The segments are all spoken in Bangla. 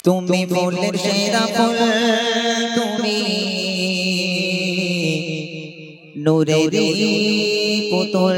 তুমি ফুলের সেরা ফুল, তুমি নূরেরই পুতুল।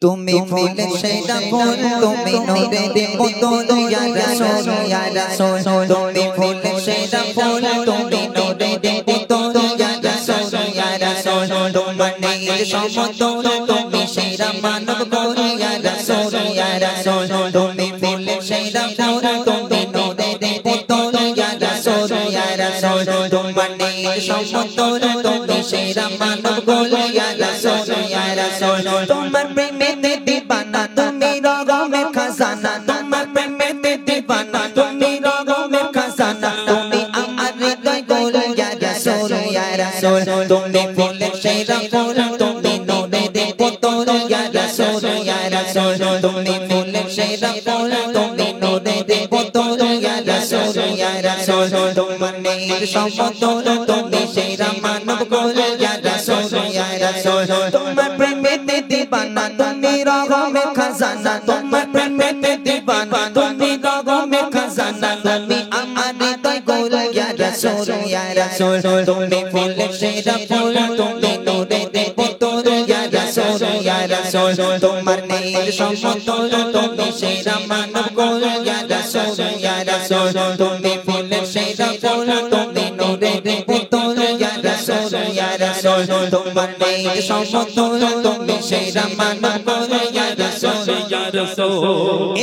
তুমি ফুলের সেরা ফুল, তুমি নূরেরই পুতুল। ইয়া রাসূল ইয়া রাসূল, তুমি ফুলের সেরা ফুল, তুমি নূরেরই পুতুল। ইয়া রাসূল ইয়া রাসূল, তোমার নেই সমতুল, তুমি সেরা মানব কুল। ইয়া রাসূল ইয়া রাসূল, তুমি ফুলের সেরা ফুল, তুমি নূরেরই পুতুল। ইয়া রাসূল ইয়া রাসূল, তোমার নেই সমতুল, তুমি সেরা মানব কুল। ইয়া রাসূল ইয়া রাসূল, তোমার প্রেমেতে দিবানা, তুমি রগমের খাজানা। তোমার প্রেমেতে দিবানা, তুমি রগমের খাজানা। তুমি আমার হৃদয় গোল। ইয়া রাসূল ইয়া রাসূল, তুমি ফুলের সেরা ফুল, তুমি নূরেরই পুতুল। ইয়া রাসূল ইয়া রাসূল, তুমি ফুলের সেরা ফুল, তুমি নূরেরই পুতুল। ইয়া রাসূল ইয়া রাসূল, তোমার নেই সমতুল, তুমি সেরা মানব কুল। ইয়া রাসূল ইয়া রাসূল, তোমার প্রেমেতে দিবানা, তুমি রগমের খাজানা। তোমার প্রেমেতে দিবানা, তুমি রগমের খাজানা। তুমি আমার হৃদয় গোল। ইয়া রাসূল ইয়া রাসূল, তুমি ফুলের সেরা ফুল, তুমি নূরেরই পুতুল। ইয়া রাসূল ইয়া রাসূল, তোমার নেই সমতুল, তুমি সেরা মানব কুল। ইয়া রাসূল ইয়া রাসূল, তুমি ফুলের সেরা ফুল, তুমি নূরেরই পুতুল। ইয়া রাসূল ইয়া রাসূল, তোমার নেই সমতুল, তুমি সেরা মানব কুল। ইয়া রাসূল ইয়া রাসূল,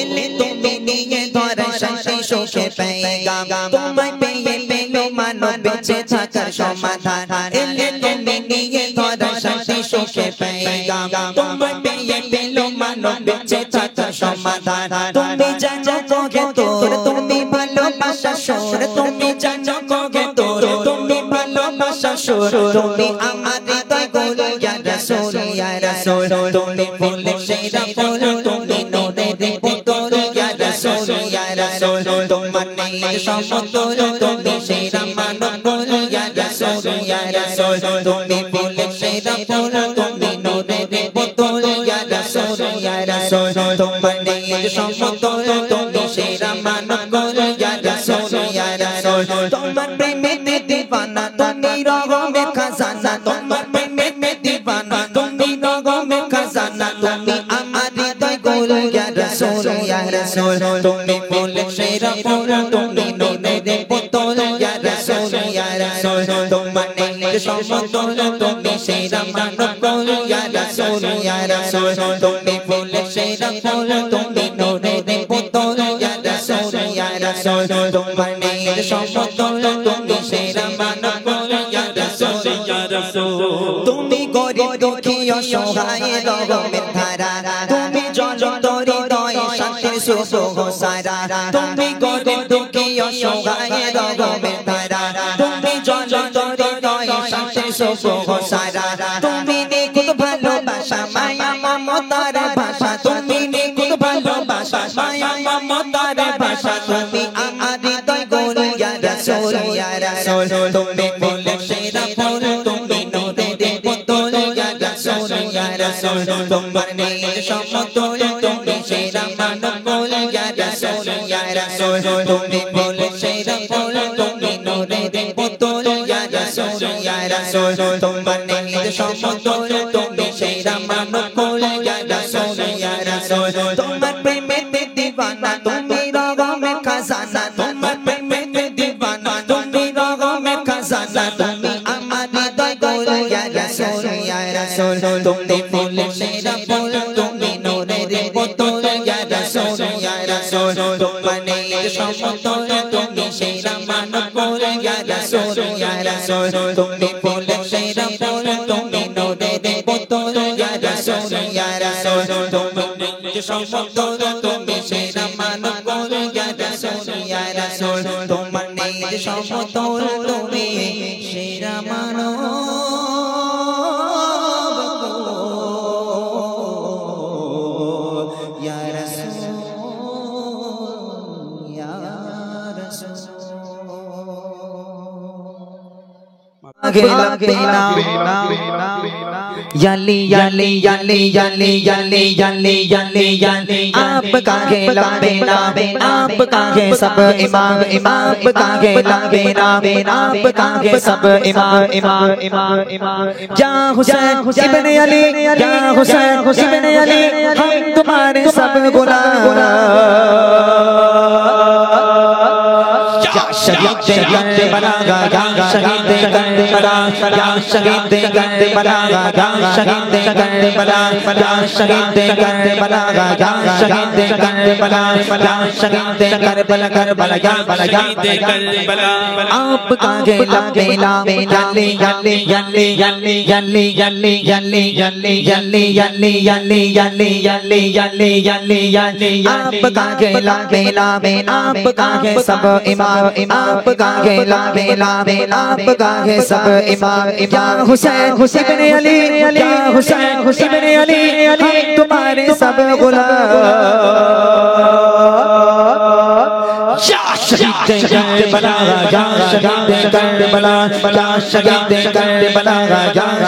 এলে তুমি নিয়ে ধরা শান্তি সুখে পেগাম, তোমায় পেয়ে পেলো মানব বেঁচে থাকার সমাধান। এলে তুমি নিয়ে ধরা শান্তি সুখে পেগাম, তোমায় পেয়ে পেলো মানব বেঁচে থাকার সমাধান। তুমি জানো কোগে তোর, তুমি ভালোবাসা সুর, তুমি জানো কোগে তোর, তুমি ভালোবাসা সুর। তুমি আমার হৃদয় গোল। ইয়া রাসূল ইয়া রাসূল, তুমি ফুলের সেরা ফুল, তুমি নূরেরই পুতুল। ইয়া রাসূল ইয়া রাসূল, তোমার নেই সমতুল, তুমি সেরা মানব কুল। ইয়া রাসূল ইয়া রাসূল, তুমি ফুলের সেরা ফুল, তুমি নূরেরই পুতুল। ইয়া রাসূল ইয়া রাসূল, তোমার নেই সমতুল, তুমি সেরা মানব কুল। ইয়া রাসূল ইয়া রাসূল, তোমার প্রেমেতে দিবানা, তুমি রগমের খাজানা। তোমার প্রেমেতে দিবানা, তুমি রগমের খাজানা। তুমি আমার হৃদয় গোল। ইয়া রাসূল ইয়া রাসূল, তুমি ফুলের সেরা ফুল, তুমি নূরেরই পুতুল। ইয়া রাসূল ইয়া রাসূল, তোমার নেই সমতুল, তুমি সেরা মানব কুল। ইয়া রাসূল ইয়া রাসূল, তুমি ফুলের সেরা ফুল, তুমি নূরেরই পুতুল। ইয়া রাসূল ইয়া রাসূল, তোমার নেই সমতুল, তুমি সেরা মানব কুল। ইয়া রাসূল ইয়া রাসূল, তুমি গরিব দুঃখী অসহায় রগমের ধারা, তুমি জনতর হৃদয়ে শান্তির সুখ সারা। তুমি গরিব দুঃখী অসহায় রগমের ধারা, তুমি জনতর হৃদয়ে শান্তির সুখ সারা। তুমি নিখুঁত ভালোবাসা, মায়া মমতার ভাষা। তুমি নিখুঁত ভালোবাসা, মায়া মমতার ভাষা। তুমি আমার হৃদয় গোল। ইয়া রাসূল ইয়া রাসূল, তুমি ফুলের সেরা ফুল, তুমি নূরেরই পুতুল। ইয়া রাসূল ইয়া রাসূল, তোমার নেই সমতুল, তুমি সেরা মানব কুল। ইয়া রাসূল ইয়া রাসূল, তুমি ফুলের সেরা ফুল, তুমি নূরেরই পুতুল। ইয়া রাসূল ইয়া রাসূল, তোমার নেই সমতুল, তুমি সেরা মানব কুল। ইয়া রাসূল ইয়া রাসূল, তোমার প্রেমেতে দিবানা, তুমি রগমের খাজানা। তোমার প্রেমেতে দিবানা, তুমি রগমের খাজানা। তুমি আমার হৃদয় গোল। ইয়া রাসূল ইয়া রাসূল, তুমি ফুলের সেরা ফুল, তুমি নূরেরই পুতুল। ইয়া রাসূল ইয়া রাসূল, তোমার নেই সমতুল, তুমি সেরা মানব কুল। ইয়া রাসূল ইয়া রাসূল, তুমি ফুলের সেরা ফুল, তুমি নূরেরই পুতুল। ইয়া রাসূল ইয়া রাসূল, তোমার নেই সমতুল, তুমি সেরা মানব কুল। ইয়া রাসূল ইয়া রাসূল, তোমার নেই সমতুল, তুমি সেরা মানব কুল। ইয়া রাসূল ইয়া রাসূল, আগে লাগবে না याली याली याली याली याली याली याली याली आपका है लंबे नाम आपका है सब इमाम आपका है लंबे नाम आपका है सब इमाम इमाम इमाम इमाम या हुसैन इब्ने अली या हुसैन इब्ने अली हम तुम्हारे सब गुलाम शहीद करबला शहीद करबला शहीद करबला शहीद करबला शहीद करबला शहीद करबला शहीद करबला करबला शहीद करबला आपका है लंबे नाम यली यली यली यली यली यली यली यली यली यली यली यली यली यली यली यली आपका है लंबे नाम आपका है सब इमाम आपका है लंबे नाम आपका है सब इमाम या हुसैन इब्ने अली या हुसैन इब्ने अली हम तुम्हारे सब गुलाम शहीद करबला शहीद करबला शहीद करबला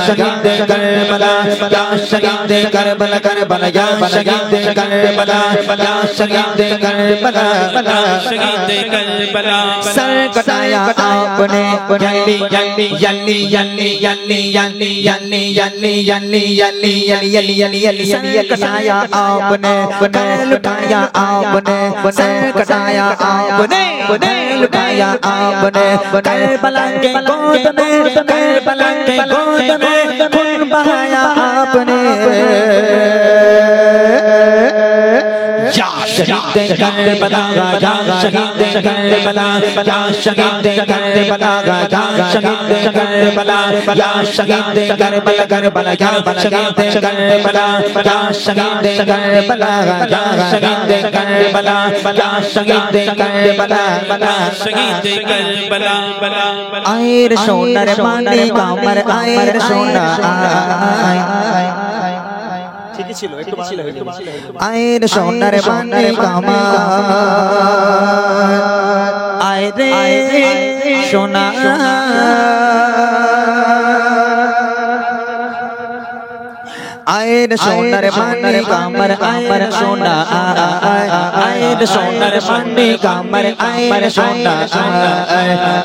शहीद करबला शहीद करबला करबला शहीद करबला शहीद करबला शहीद करबला सर कटाया आपने यली यली यली यली यली यली यली यली यली यली यली यली यली सर कटाया आपने लुटाया आपने सर कटाया आपने लुटाया आपने करबला के गोद में करबला के गोद में खून बहाया आपने शहीद करबला शहीद करबला शहीद करबला शहीद करबला शहीद करबला करबला शहीद करबला शहीद करबला शहीद करबला शहीद करबला शहीद करबला आयर सोनर माने कामर आयर सोना आयर सोनर माने कामर आयर सोना आयर सोनर माने कामर आयर सोना आयर सोनर माने कामर आयर सोना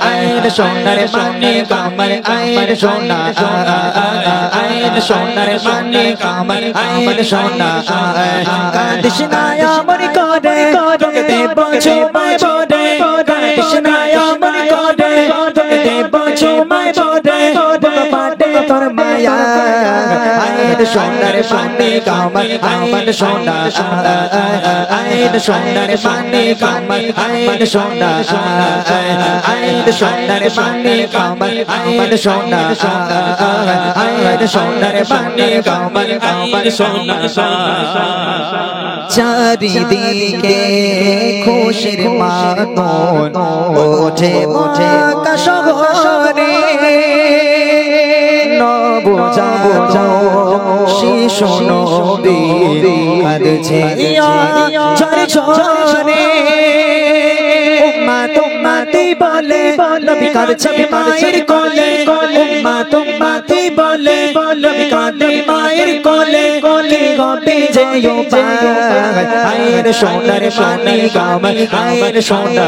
आयर सोनर माने कामर आयर सोना आयर सोनर माने कामर आयर सोना कादिशनाया मरी कोडे कोडे बोचो माय बोडे कादिशनाया मरी कोडे कोडे बोचो माय बोडे बाटे तोर माया आयर सोनर माने कामर आयर सोना आयर सोनर माने कामर आयर सोना आयर सोनर माने कामर आयर सोना आयर सोनर माने कामर आयर सोना চারিদিকে খুশির মাতন ওঠে ওঠে কাশবরে নবজা শিশু নবী কাঁদছে ঝরে ঝরে উম্মাত উম্মাতি বলে নবী কাঁদছে মায়ের কোলে উম্মাত উম্মাতি বলে নবী কাঁদে মায়ের কোলে কোলে গবে যেও আয়ের সোনার পানি কামর আয়ের সোনা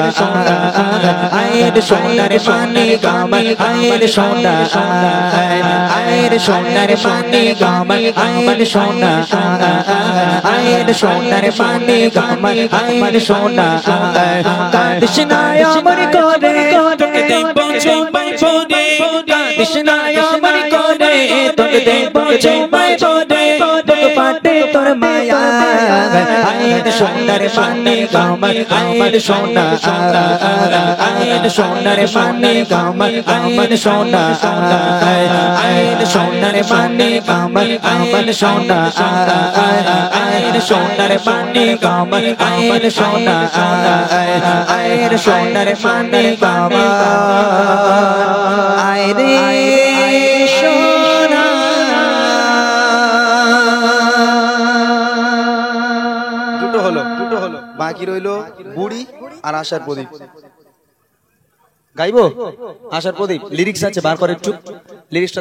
আয়ের সোনার পানি কামর আয়ের সোনা আয়ের সোনার পানি কামর আয়ের সোনা আয়ের সোনার পানি কামর আয়ের সোনা কাদিশনায় আমার করে তোকে দেব চুমাই পড়ে কাদিশনায় আমার করে তোকে দেব চুমাই পড়ে তোকে পাটে তোর মায়া আয়ের সোনার পানি কামর আয়ের সোনা আয়ের সোনার পানি কামর আয়ের সোনা আয়ের সোনার পানি কামর আয়ের সোনা আয়ের সোনার পানি কামর আয়ের সোনা আয়ের সোনার পানি কামর আয়ের সোনা দুটো হলো বাকি রইলো বুড়ি আর আশার প্রদীপ গাইবো আশার প্রদীপ লিরিক্স আছে বার করে একটু লিরিক্সটা